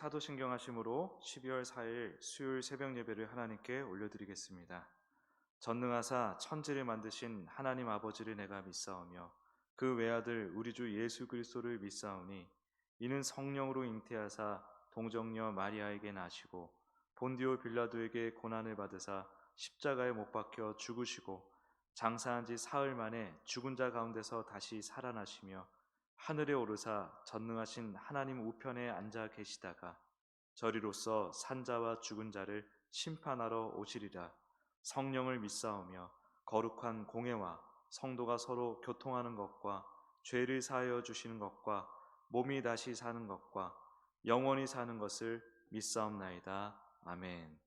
사도신경하심으로 12월 4일 수요일 새벽 예배를 하나님께 올려드리겠습니다. 전능하사 천지를 만드신 하나님 아버지를 내가 믿사오며 그 외아들 우리 주 예수 그리스도를 믿사오니 이는 성령으로 잉태하사 동정녀 마리아에게 나시고 본디오 빌라도에게 고난을 받으사 십자가에 못 박혀 죽으시고 장사한 지 사흘 만에 죽은 자 가운데서 다시 살아나시며 하늘에 오르사 전능하신 하나님 우편에 앉아 계시다가 저리로서 산자와 죽은 자를 심판하러 오시리라. 성령을 믿사오며 거룩한 공회와 성도가 서로 교통하는 것과 죄를 사하여 주시는 것과 몸이 다시 사는 것과 영원히 사는 것을 믿사옵나이다. 아멘.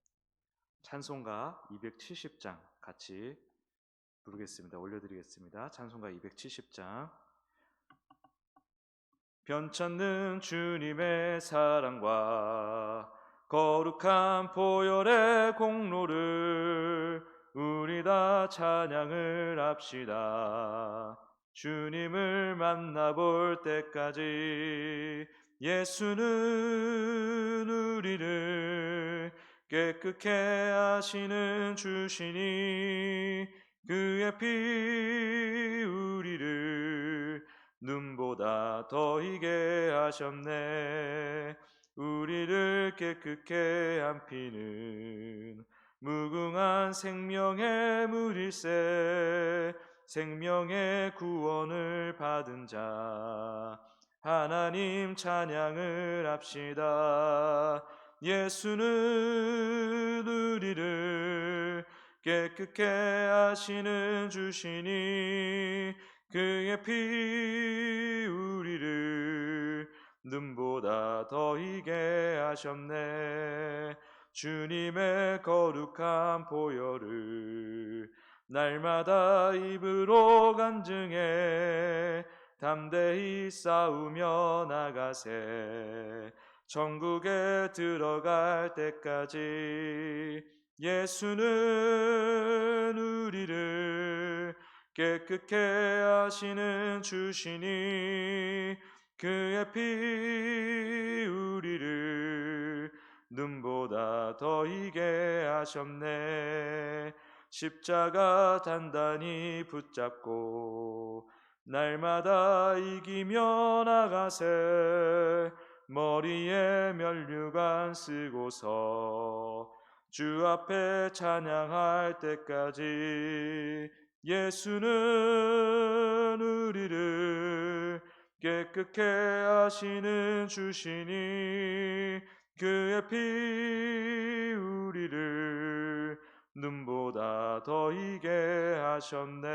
찬송가 270장 같이 부르겠습니다. 올려드리겠습니다. 찬송가 270장. 변천능 주님의 사랑과 거룩한 보혈의 공로를 우리 다 찬양을 합시다. 주님을 만나볼 때까지 예수는 우리를 깨끗게 하시는 주시니 그의 피 우리를 눈보다 더 희게 하셨네. 우리를 깨끗게 한 피는 무궁한 생명의 물일세. 생명의 구원을 받은 자 하나님 찬양을 합시다. 예수는 우리를 깨끗게 하시는 주시니 그의 피 우리를 눈보다 더 희게 하셨네. 주님의 거룩한 보혈을 날마다 입으로 간증해 담대히 싸우며 나가세. 천국에 들어갈 때까지 예수는 우리를 깨끗게 하시는 주시니 그의 피 우리를 눈보다 더 희게 하셨네. 십자가 단단히 붙잡고 날마다 이기며 나가세. 머리에 면류관 쓰고서 주 앞에 찬양할 때까지 예수는 우리를 깨끗게 하시는 주시니 그의 피 우리를 눈보다 더 희게 하셨네.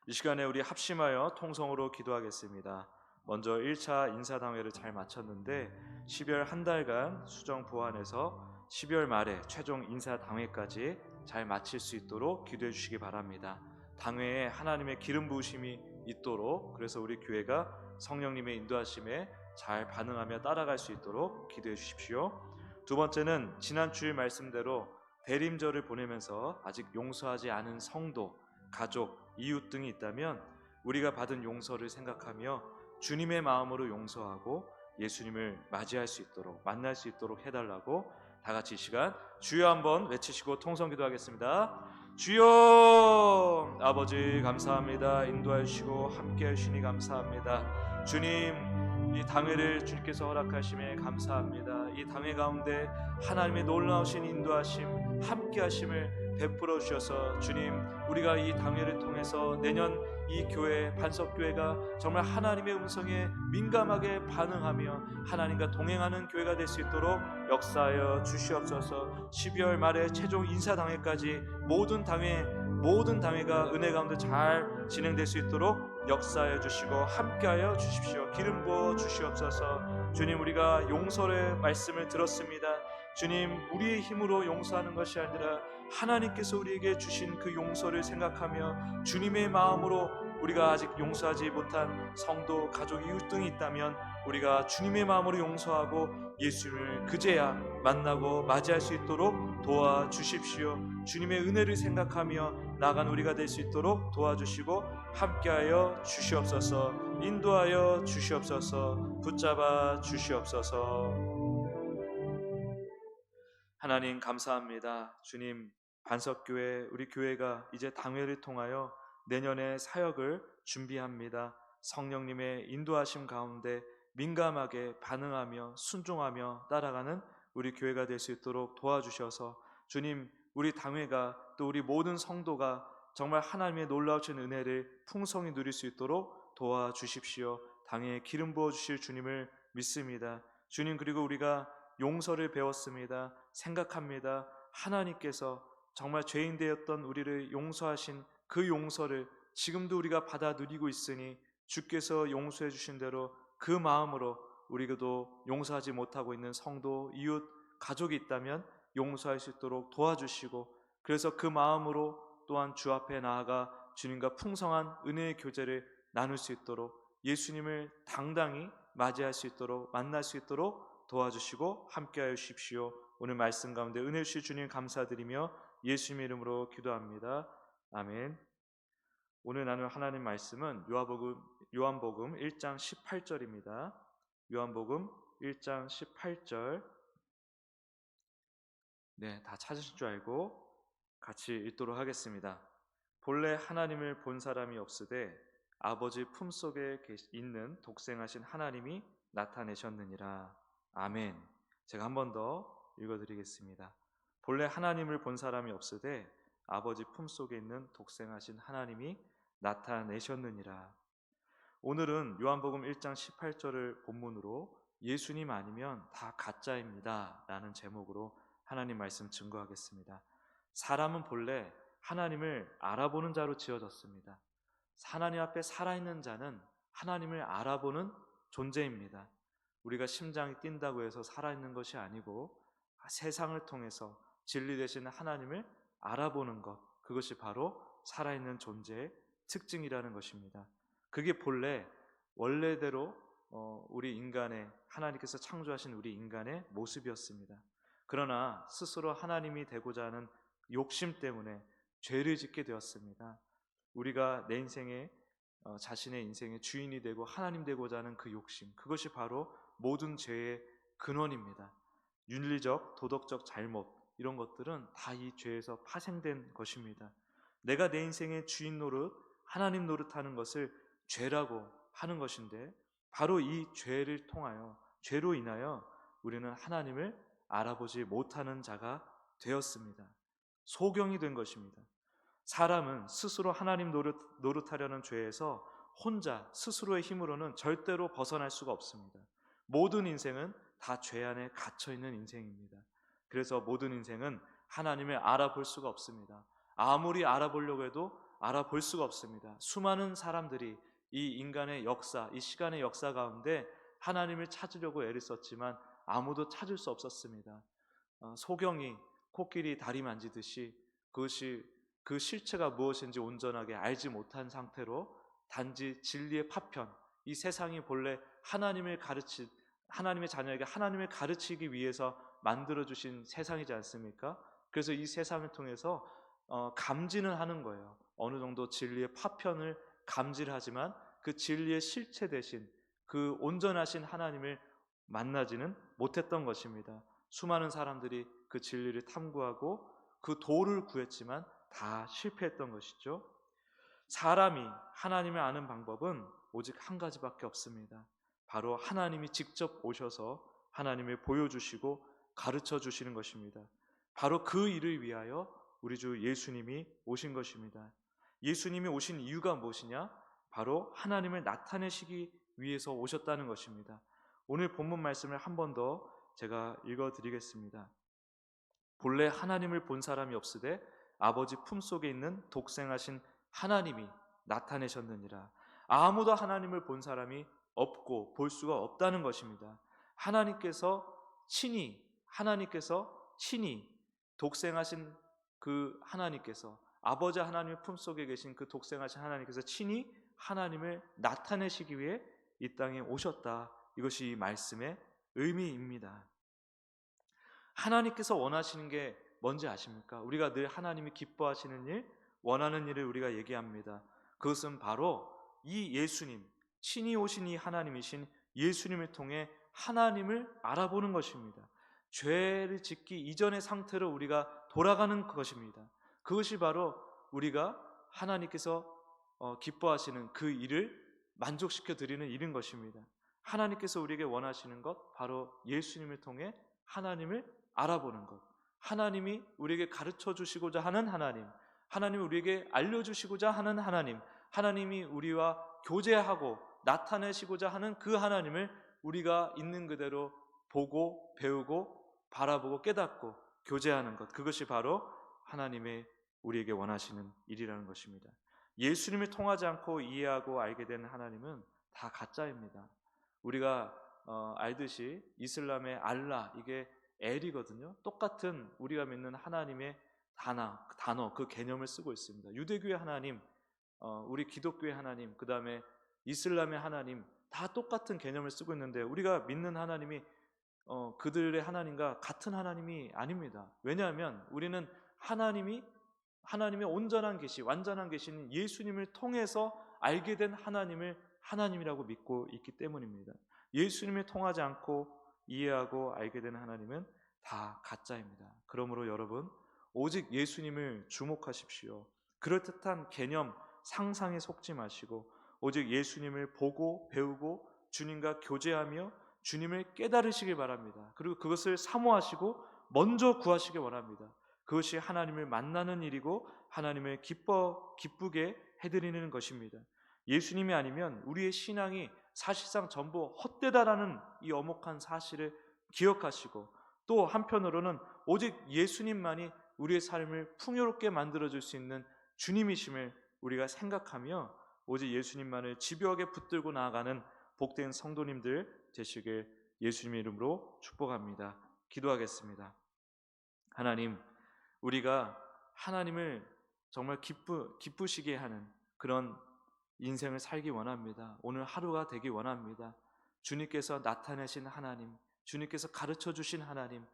이 시간에 우리 합심하여 통성으로 기도하겠습니다. 먼저 1차 인사당회를 잘 마쳤는데 12월 한 달간 수정 보완해서 12월 말에 최종 인사당회까지 잘 마칠 수 있도록 기도해 주시기 바랍니다. 당회에 하나님의 기름 부으심이 있도록, 그래서 우리 교회가 성령님의 인도하심에 잘 반응하며 따라갈 수 있도록 기도해 주십시오. 두 번째는 지난 주일 말씀대로 대림절을 보내면서 아직 용서하지 않은 성도, 가족, 이웃 등이 있다면 우리가 받은 용서를 생각하며 주님의 마음으로 용서하고 예수님을 맞이할 수 있도록, 만날 수 있도록 해달라고 다 같이 이 시간 주여 한번 외치시고 통성 기도하겠습니다. 주여! 아버지 감사합니다. 인도해 주시고 함께 하시니 감사합니다. 주님, 이 당회를 주님께서 허락하심에 감사합니다. 이 당회 가운데 하나님의 놀라우신 인도하심, 함께 하심을 베풀어 주셔서 주님, 우리가 이 당회를 통해서 내년 이 교회, 반석교회가 정말 하나님의 음성에 민감하게 반응하며 하나님과 동행하는 교회가 될 수 있도록 역사하여 주시옵소서. 12월 말에 최종 인사당회까지 모든 당회가 은혜 가운데 잘 진행될 수 있도록 역사하여 주시고 함께하여 주십시오. 기름 부어 주시옵소서. 주님, 우리가 용서의 말씀을 들었습니다. 주님, 우리의 힘으로 용서하는 것이 아니라 하나님께서 우리에게 주신 그 용서를 생각하며 주님의 마음으로 우리가 아직 용서하지 못한 성도, 가족, 이웃 등이 있다면 우리가 주님의 마음으로 용서하고 예수님을 그제야 만나고 맞이할 수 있도록 도와주십시오. 주님의 은혜를 생각하며 나아간 우리가 될 수 있도록 도와주시고 함께하여 주시옵소서. 인도하여 주시옵소서. 붙잡아 주시옵소서. 하나님 감사합니다. 주님, 반석교회 우리 교회가 이제 당회를 통하여 내년의 사역을 준비합니다. 성령님의 인도하심 가운데 민감하게 반응하며 순종하며 따라가는 우리 교회가 될 수 있도록 도와주셔서 주님, 우리 당회가 또 우리 모든 성도가 정말 하나님의 놀라우신 은혜를 풍성히 누릴 수 있도록 도와주십시오. 당회에 기름 부어주실 주님을 믿습니다. 주님, 그리고 우리가 용서를 배웠습니다. 생각합니다. 하나님께서 정말 죄인 되었던 우리를 용서하신 그 용서를 지금도 우리가 받아 누리고 있으니 주께서 용서해 주신 대로 그 마음으로 우리도 용서하지 못하고 있는 성도, 이웃, 가족이 있다면 용서할 수 있도록 도와주시고, 그래서 그 마음으로 또한 주 앞에 나아가 주님과 풍성한 은혜의 교제를 나눌 수 있도록, 예수님을 당당히 맞이할 수 있도록, 만날 수 있도록 도와주시고 함께하여 주십시오. 오늘 말씀 가운데 은혜 주실 주님 감사드리며 예수님의 이름으로 기도합니다. 아멘. 오늘 나눌 하나님 말씀은 요한복음 1장 18절입니다. 요한복음 1장 18절. 네, 다 찾으실 줄 알고 같이 읽도록 하겠습니다. 본래 하나님을 본 사람이 없으되 아버지 품속에 있는 독생하신 하나님이 나타내셨느니라. 아멘. 제가 한 번 더 읽어드리겠습니다. 본래 하나님을 본 사람이 없으되 아버지 품속에 있는 독생하신 하나님이 나타내셨느니라. 오늘은 요한복음 1장 18절을 본문으로 예수님 아니면 다 가짜입니다 라는 제목으로 하나님 말씀 증거하겠습니다. 사람은 본래 하나님을 알아보는 자로 지어졌습니다. 하나님 앞에 살아있는 자는 하나님을 알아보는 존재입니다. 우리가 심장이 뛴다고 해서 살아있는 것이 아니고 세상을 통해서 진리 되시는 하나님을 알아보는 것, 그것이 바로 살아있는 존재의 특징이라는 것입니다. 그게 본래 원래대로 우리 인간의, 하나님께서 창조하신 우리 인간의 모습이었습니다. 그러나 스스로 하나님이 되고자 하는 욕심 때문에 죄를 짓게 되었습니다. 우리가 내 인생의 자신의 인생의 주인이 되고 하나님 되고자 하는 그 욕심, 그것이 바로 모든 죄의 근원입니다. 윤리적, 도덕적 잘못, 이런 것들은 다 이 죄에서 파생된 것입니다. 내가 내 인생의 주인 노릇, 하나님 노릇하는 것을 죄라고 하는 것인데, 바로 이 죄를 통하여, 죄로 인하여 우리는 하나님을 알아보지 못하는 자가 되었습니다. 소경이 된 것입니다. 사람은 스스로 하나님 노릇하려는 죄에서 혼자 스스로의 힘으로는 절대로 벗어날 수가 없습니다. 모든 인생은 다 죄 안에 갇혀있는 인생입니다. 그래서 모든 인생은 하나님을 알아볼 수가 없습니다. 아무리 알아보려고 해도 알아볼 수가 없습니다. 수많은 사람들이 이 인간의 역사, 이 시간의 역사 가운데 하나님을 찾으려고 애를 썼지만 아무도 찾을 수 없었습니다. 소경이 코끼리 다리 만지듯이 그것이 그 실체가 무엇인지 온전하게 알지 못한 상태로 단지 진리의 파편, 이 세상이 본래 하나님의 자녀에게 하나님을 가르치기 위해서 만들어주신 세상이지 않습니까? 그래서 이 세상을 통해서 감지는 하는 거예요. 어느 정도 진리의 파편을 감지를 하지만 그 진리의 실체 대신 그 온전하신 하나님을 만나지는 못했던 것입니다. 수많은 사람들이 그 진리를 탐구하고 그 도를 구했지만 다 실패했던 것이죠. 사람이 하나님을 아는 방법은 오직 한 가지밖에 없습니다. 바로 하나님이 직접 오셔서 하나님을 보여주시고 가르쳐 주시는 것입니다. 바로 그 일을 위하여 우리 주 예수님이 오신 것입니다. 예수님이 오신 이유가 무엇이냐? 바로 하나님을 나타내시기 위해서 오셨다는 것입니다. 오늘 본문 말씀을 한 번 더 제가 읽어드리겠습니다. 본래 하나님을 본 사람이 없으되 아버지 품속에 있는 독생하신 하나님이 나타내셨느니라. 아무도 하나님을 본 사람이 없고 볼 수가 없다는 것입니다. 하나님께서 친히 독생하신 그 하나님께서, 아버지 하나님의 품속에 계신 그 독생하신 하나님께서 친히 하나님을 나타내시기 위해 이 땅에 오셨다. 이것이 이 말씀의 의미입니다. 하나님께서 원하시는 게 뭔지 아십니까? 우리가 늘 하나님이 기뻐하시는 일, 원하는 일을 우리가 얘기합니다. 그것은 바로 이 예수님, 친히 오신 이 하나님이신 예수님을 통해 하나님을 알아보는 것입니다. 죄를 짓기 이전의 상태로 우리가 돌아가는 것입니다. 그것이 바로 우리가 하나님께서 기뻐하시는 그 일을 만족시켜 드리는 일인 것입니다. 하나님께서 우리에게 원하시는 것, 바로 예수님을 통해 하나님을 알아보는 것, 하나님이 우리에게 가르쳐 주시고자 하는 하나님, 하나님이 우리에게 알려주시고자 하는 하나님, 하나님이 우리와 교제하고 나타내시고자 하는 그 하나님을 우리가 있는 그대로 보고 배우고 바라보고 깨닫고 교제하는 것, 그것이 바로 하나님의 우리에게 원하시는 일이라는 것입니다. 예수님을 통하지 않고 이해하고 알게 된 하나님은 다 가짜입니다. 우리가 알듯이 이슬람의 알라, 이게 엘이거든요. 똑같은 우리가 믿는 하나님의 단어, 그 개념을 쓰고 있습니다. 유대교의 하나님, 우리 기독교의 하나님, 그 다음에 이슬람의 하나님, 다 똑같은 개념을 쓰고 있는데 우리가 믿는 하나님이 그들의 하나님과 같은 하나님이 아닙니다. 왜냐하면 우리는 하나님의 온전한 계시, 완전한 계시는 예수님을 통해서 알게 된 하나님을 하나님이라고 믿고 있기 때문입니다. 예수님을 통하지 않고 이해하고 알게 된 하나님은 다 가짜입니다. 그러므로 여러분, 오직 예수님을 주목하십시오. 그럴듯한 개념, 상상에 속지 마시고 오직 예수님을 보고 배우고 주님과 교제하며 주님을 깨달으시길 바랍니다. 그리고 그것을 사모하시고 먼저 구하시길 원합니다. 그것이 하나님을 만나는 일이고 하나님을 기쁘게 해드리는 것입니다. 예수님이 아니면 우리의 신앙이 사실상 전부 헛되다라는 이 엄혹한 사실을 기억하시고, 또 한편으로는 오직 예수님만이 우리의 삶을 풍요롭게 만들어줄 수 있는 주님이심을 우리가 생각하며 오직 예수님만을 집요하게 붙들고 나아가는 복된 성도님들 되시길 예수님의 이름으로 축복합니다. 기도하겠습니다. 하나님, 우리가 하나님을 정말 기쁘시게 하는 그런 인생을 살기 원합니다. 오늘 하루가 되기 원합니다. 주님께서 나타내신 하나님, 주님께서 가르쳐 주신 하나님,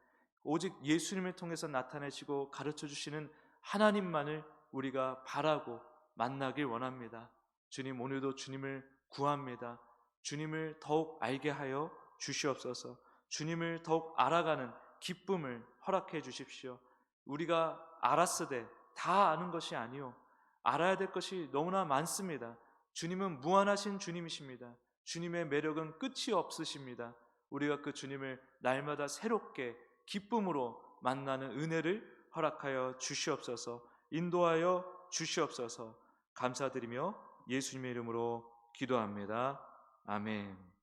오직 예수님을 통해서 나타내시고 가르쳐 주시는 하나님만을 우리가 바라고 만나길 원합니다. 주님, 오늘도 주님을 구합니다. 주님을 더욱 알게 하여 주시옵소서. 주님을 더욱 알아가는 기쁨을 허락해 주십시오. 우리가 알았으되 다 아는 것이 아니요, 알아야 될 것이 너무나 많습니다. 주님은 무한하신 주님이십니다. 주님의 매력은 끝이 없으십니다. 우리가 그 주님을 날마다 새롭게 기쁨으로 만나는 은혜를 허락하여 주시옵소서. 인도하여 주시옵소서. 감사드리며 예수님의 이름으로 기도합니다. 아멘.